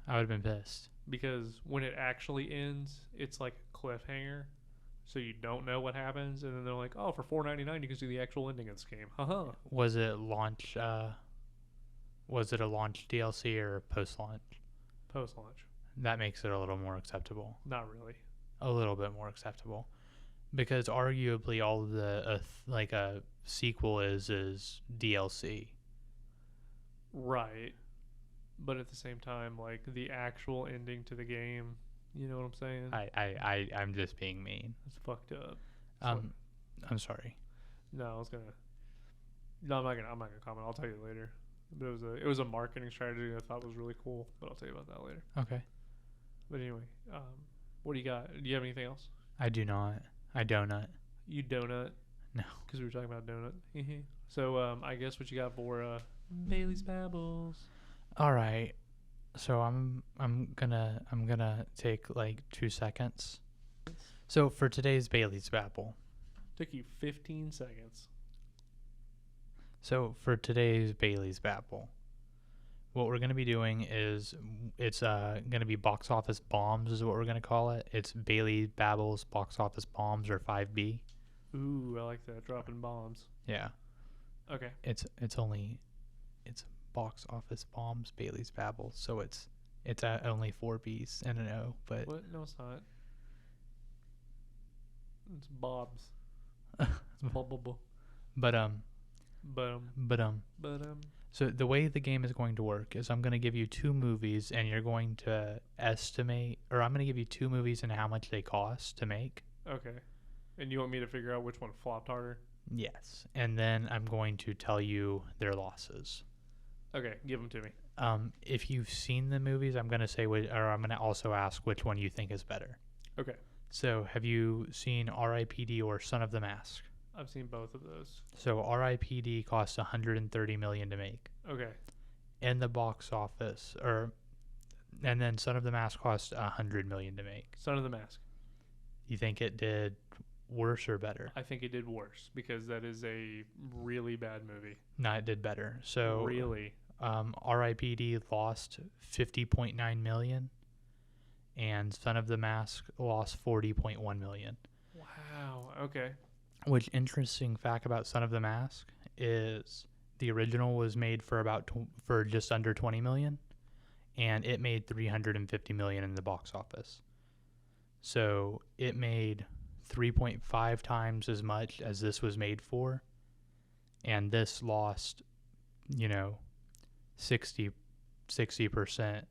I would have been pissed. Because when it actually ends, it's like a cliffhanger. So you don't know what happens, and then they're like, "Oh, for $4.99, you can see the actual ending of this game." Haha. Was it launch? Was it a launch DLC or post-launch? Post-launch. That makes it a little more acceptable. Not really. A little bit more acceptable, because arguably all of the like a sequel is DLC. Right. But at the same time, like the actual ending to the game, you know what I'm saying? I'm just being mean. It's fucked up. I'm sorry. No, I was gonna. No, I'm not gonna comment. I'll tell you later. But it was a marketing strategy I thought was really cool. But I'll tell you about that later. Okay. But anyway, what do you got? Do you have anything else? I do not. I donut. You donut? No. Because we were talking about donut. So I guess what you got for Bailey's Babbles? All right. So I'm gonna take like 2 seconds. So for today's Bailey's Babble. Took you 15 seconds. So for today's Bailey's Babble, what we're gonna be doing is it's gonna be Box Office Bombs is what we're gonna call it. It's Bailey Babbles Box Office Bombs, or 5B. Ooh, I like that. Dropping bombs. Yeah. Okay. It's Box Office Bombs Bailey's Babble, so it's only 4 B's and an O, but What? No, it's not. It's Bob's. Bubble. but But so the way the game is going to work is I'm going to give you 2 movies, and you're going to estimate, or I'm going to give you 2 movies and how much they cost to make. Okay. And you want me to figure out which one flopped harder? Yes, and then I'm going to tell you their losses. Okay, give them to me. If you've seen the movies, I'm going to say, or I'm going to also ask which one you think is better. Okay. So have you seen R.I.P.D. or Son of the Mask? I've seen both of those. So R.I.P.D. cost $130 million to make. Okay. In the box office, and then Son of the Mask cost $100 million to make. Son of the Mask. You think it did worse or better? I think it did worse because that is a really bad movie. No, it did better. So Really? R.I.P.D. lost 50.9 million, and Son of the Mask lost 40.1 million. Wow. Okay. Which interesting fact about Son of the Mask is the original was made for for just under 20 million, and it made 350 million in the box office. So it made 3.5 times as much as this was made for, and this lost, 60%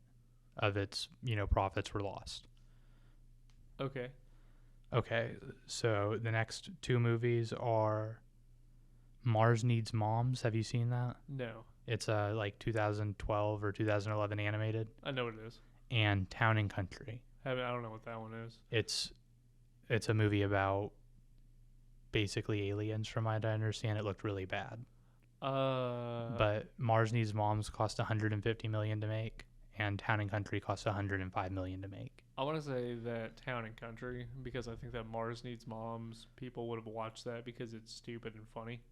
of its, profits were lost. Okay. Okay, so the next two movies are Mars Needs Moms. Have you seen that? No. It's like 2012 or 2011 animated. I know what it is. And Town and Country. I don't know what that one is. It's a movie about basically aliens. From what I understand, it looked really bad. But Mars Needs Moms cost 150 million to make, and Town and Country cost 105 million to make. I want to say that Town and Country because I think that Mars Needs Moms people would have watched that because it's stupid and funny.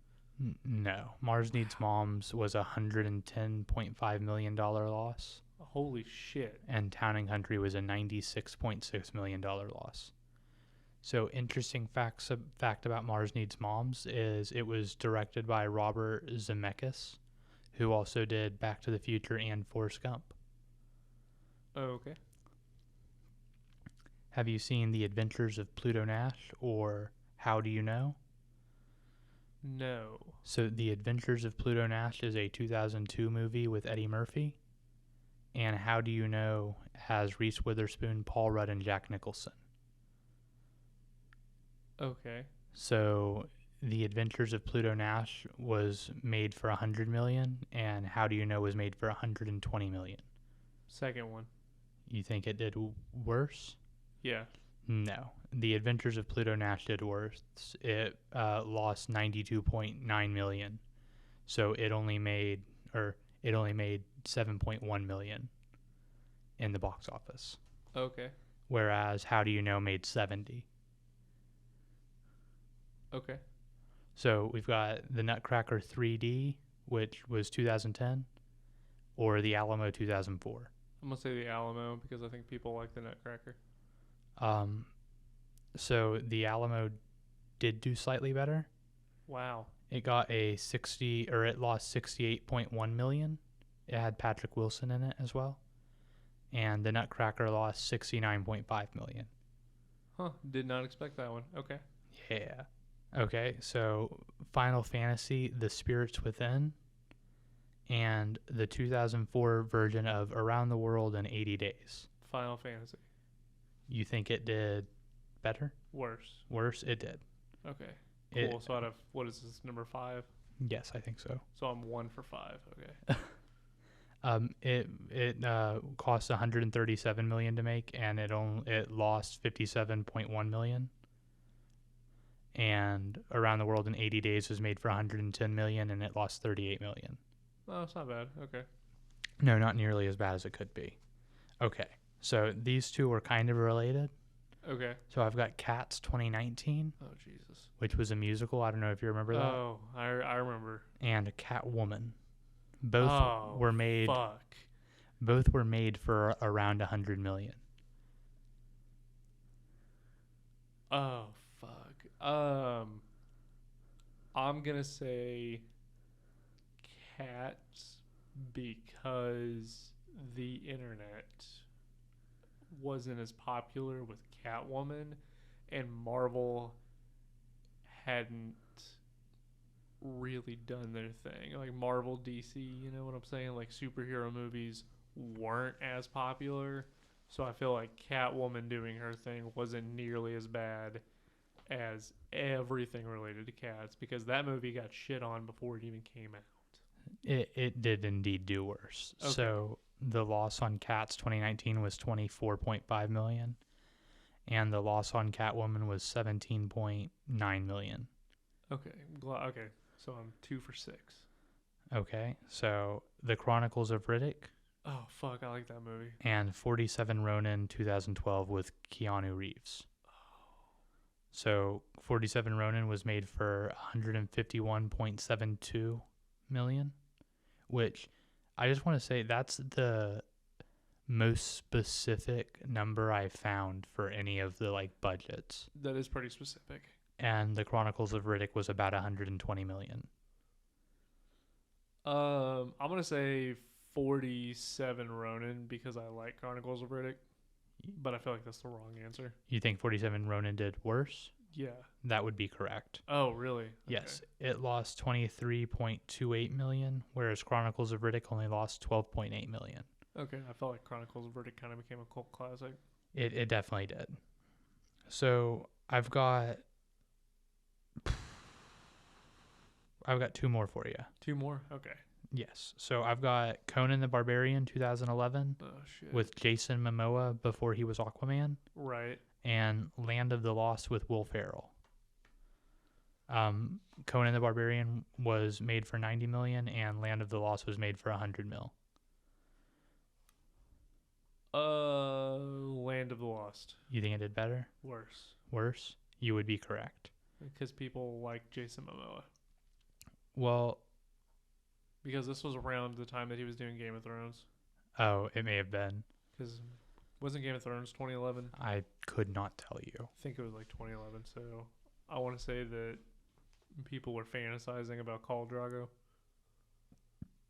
No, Mars Needs Moms was $110.5 million loss. Holy shit. And Town and Country was a $96.6 million loss. So interesting fact about Mars Needs Moms is it was directed by Robert Zemeckis, who also did Back to the Future and Forrest Gump. Oh, okay. Have you seen The Adventures of Pluto Nash or How Do You Know? No. So The Adventures of Pluto Nash is a 2002 movie with Eddie Murphy. And How Do You Know has Reese Witherspoon, Paul Rudd, and Jack Nicholson. Okay. So The Adventures of Pluto Nash was made for 100 million, and How Do You Know was made for 120 million. Second one. You think it did worse? Yeah. No. The Adventures of Pluto Nash did worse. It lost 92.9 million. So it only made 7.1 million in the box office. Okay. Whereas How Do You Know made 70. Okay. So we've got the Nutcracker 3D, which was 2010, or the Alamo 2004. I'm going to say the Alamo because I think people like the Nutcracker. So the Alamo did do slightly better. Wow. It got it lost 68.1 million. It had Patrick Wilson in it as well. And the Nutcracker lost 69.5 million. Huh. Did not expect that one. Okay. Yeah. Okay, so Final Fantasy, The Spirits Within, and the 2004 version of Around the World in 80 Days. Final Fantasy. You think it did better? Worse. Worse? It did. Okay. Cool. So out of, what is this, number 5? Yes, I think so. So I'm 1 for 5. Okay. It cost 137 million to make, and it lost 57.1 million. And Around the World in 80 Days was made for 110 million, and it lost 38 million. Oh, it's not bad. Okay. No, not nearly as bad as it could be. Okay, so these two are kind of related. Okay. So I've got Cats 2019. Oh, Jesus. Which was a musical. I don't know if you remember that. Oh, I remember. And Catwoman. Both were made. Fuck. Both were made for around 100 million. Oh, fuck. I'm gonna say Cats because the internet wasn't as popular with Catwoman, and Marvel hadn't really done their thing. Like Marvel, DC, you know what I'm saying? Like superhero movies weren't as popular. So I feel like Catwoman doing her thing wasn't nearly as bad as everything related to cats because that movie got shit on before it even came out. It did indeed do worse. Okay. So the loss on Cats 2019 was 24.5 million, and the loss on Catwoman was 17.9 million. Okay. Okay. So I'm 2 for 6. Okay. So The Chronicles of Riddick. Oh, fuck. I like that movie. And 47 Ronin 2012 with Keanu Reeves. Oh, So 47 Ronin was made for 151.72 million, which I just want to say that's the most specific number I found for any of the like budgets. That is pretty specific. And the Chronicles of Riddick was about 120 million. I'm gonna say 47 Ronin because I like Chronicles of Riddick, but I feel like that's the wrong answer. You think 47 Ronin did worse? Yeah. That would be correct. Oh, really? Okay. Yes, it lost 23.28 million, whereas Chronicles of Riddick only lost 12.8 million. Okay, I felt like Chronicles of Riddick kind of became a cult classic. It definitely did. So I've got two more for you. Two more? Okay. Yes. So I've got Conan the Barbarian 2011 Oh, shit. with Jason Momoa before he was Aquaman, Right. and Land of the Lost with Will Ferrell. Conan the Barbarian was made for 90 million, and Land of the Lost was made for 100 mil. Land of the Lost. You think it did better? Worse. Worse? You would be correct. Because people like Jason Momoa. Well, Because this was around the time that he was doing Game of Thrones. oh, it may have been. Because wasn't Game of Thrones 2011? I could not tell you. I think it was like 2011. So I want to say that people were fantasizing about Khal Drago.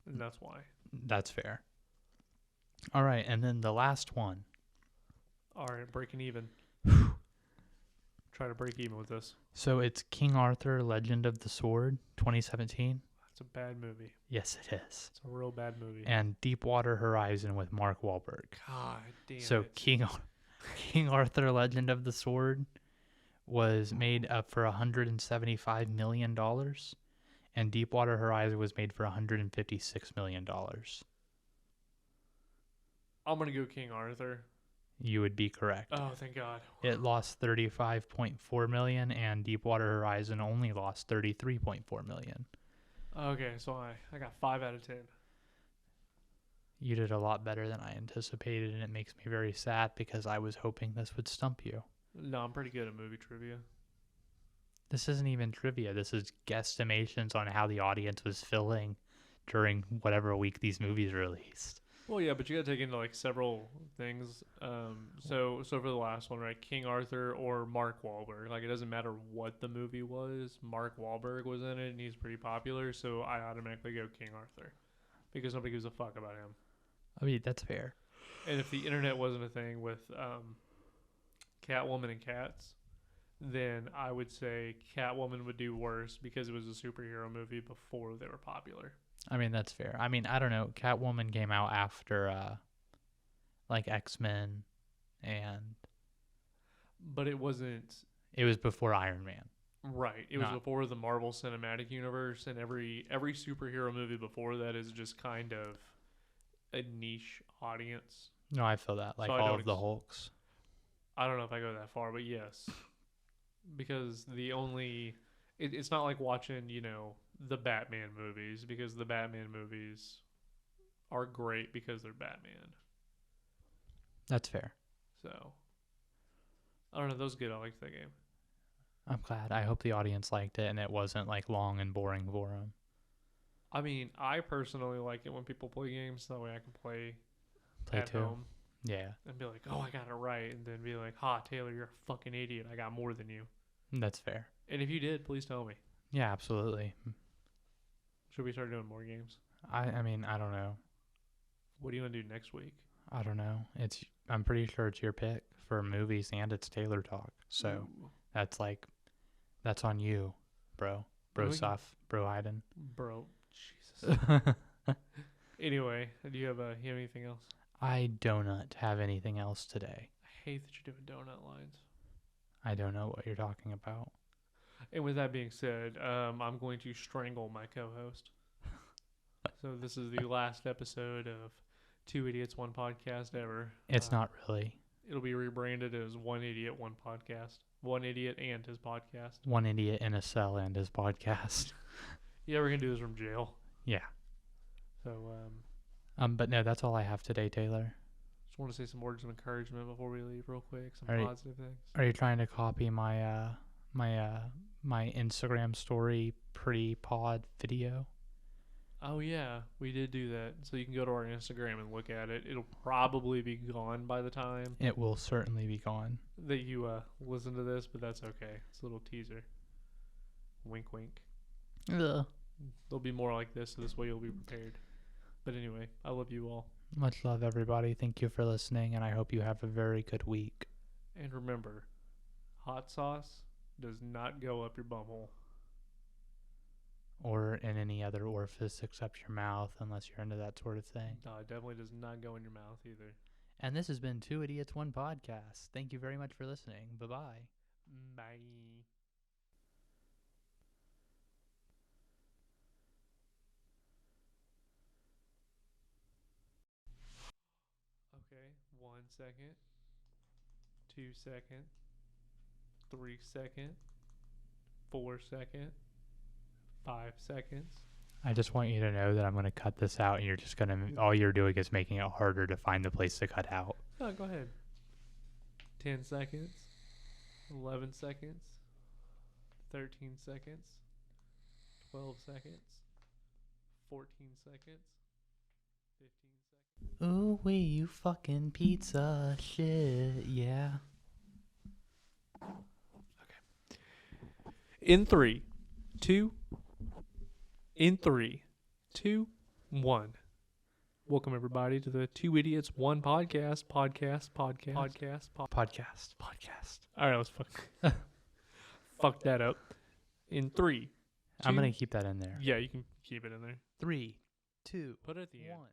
And that's why. That's fair. All right, and then the last one. All right, breaking even. Try to break even with this. So it's King Arthur, Legend of the Sword, 2017. It's a bad movie. Yes, it is. It's a real bad movie. And Deepwater Horizon with Mark Wahlberg. God damn So it. King Arthur, Legend of the Sword was made up for $175 million, and Deepwater Horizon was made for $156 million. I'm going to go King Arthur. You would be correct. Oh, thank God. It lost 35.4 million, and Deepwater Horizon only lost 33.4 million. Okay, so I got 5 out of 10. You did a lot better than I anticipated, and it makes me very sad because I was hoping this would stump you. No, I'm pretty good at movie trivia. This isn't even trivia. This is guesstimations on how the audience was feeling during whatever week these movies released. Well, yeah, but you got to take into like several things. So for the last one, right, King Arthur or Mark Wahlberg. Like it doesn't matter what the movie was. Mark Wahlberg was in it, and he's pretty popular. So I automatically go King Arthur because nobody gives a fuck about him. I mean, that's fair. And if the internet wasn't a thing with Catwoman and cats, then I would say Catwoman would do worse because it was a superhero movie before they were popular. I mean, that's fair. I mean, I don't know. Catwoman came out after, like, X-Men, and... But it wasn't... It was before Iron Man. Right. It was before the Marvel Cinematic Universe, and every superhero movie before that is just kind of a niche audience. No, I feel that. Like, So all of the Hulks. I don't know if I go that far, but yes. Because the only... It's not like watching, the Batman movies, because the Batman movies are great because they're Batman. That's fair. So, I don't know. That was good. I liked that game. I'm glad. I hope the audience liked it and it wasn't, like, long and boring for them. I mean, I personally like it when people play games. That way I can play at too. home. Yeah. And be like, oh, I got it right. And then be like, ha, Taylor, you're a fucking idiot. I got more than you. That's fair. And if you did, please tell me. Yeah, absolutely. Should we start doing more games? I mean, I don't know. What do you want to do next week? I don't know. I'm pretty sure it's your pick for movies and it's Taylor talk. So Ooh. that's on you, bro. Bro stuff. Bro Hayden. Bro. Jesus. Anyway, do you have anything else? I do not have anything else today. I hate that you're doing donut lines. I don't know what you're talking about. And with that being said, I'm going to strangle my co-host. So this is the last episode of Two Idiots, One Podcast ever. It's not really. It'll be rebranded as One Idiot, One Podcast. One Idiot and his podcast. One idiot in a cell and his podcast. Yeah, we're going to do this from jail. Yeah. So, but no, that's all I have today, Taylor. just want to say some words of encouragement before we leave real quick. Some positive things. Are you trying to copy my my Instagram story pre-pod video. Oh yeah, we did do that. So you can go to our Instagram and look at it. It'll probably be gone by the time It will certainly be gone. that you listen to this, but that's okay. It's a little teaser. Wink, wink. Ugh. There'll be more like this, so this way you'll be prepared. But anyway, I love you all. Much love, everybody. Thank you for listening, and I hope you have a very good week. And remember, hot sauce does not go up your bumhole. Or in any other orifice except your mouth, unless you're into that sort of thing. No, it definitely does not go in your mouth either. And this has been Two Idiots, One Podcast. Thank you very much for listening. Bye-bye. Bye. Okay, 1 second, 2 second, 3 second, 4 second, 5 seconds. I just want you to know that I'm going to cut this out, and you're just going to, all you're doing is making it harder to find the place to cut out. No, go ahead. 10 seconds, 11 seconds, 13 seconds, 12 seconds, 14 seconds, 15 seconds. Ooh, wee, you fucking pizza shit, yeah. In 3, 2, 1. Welcome everybody to the Two Idiots One Podcast. All right, let's fuck that up. In 3, 2, I'm going to keep that in there. Yeah, you can keep it in there. 3, 2, Put it at the end. 1.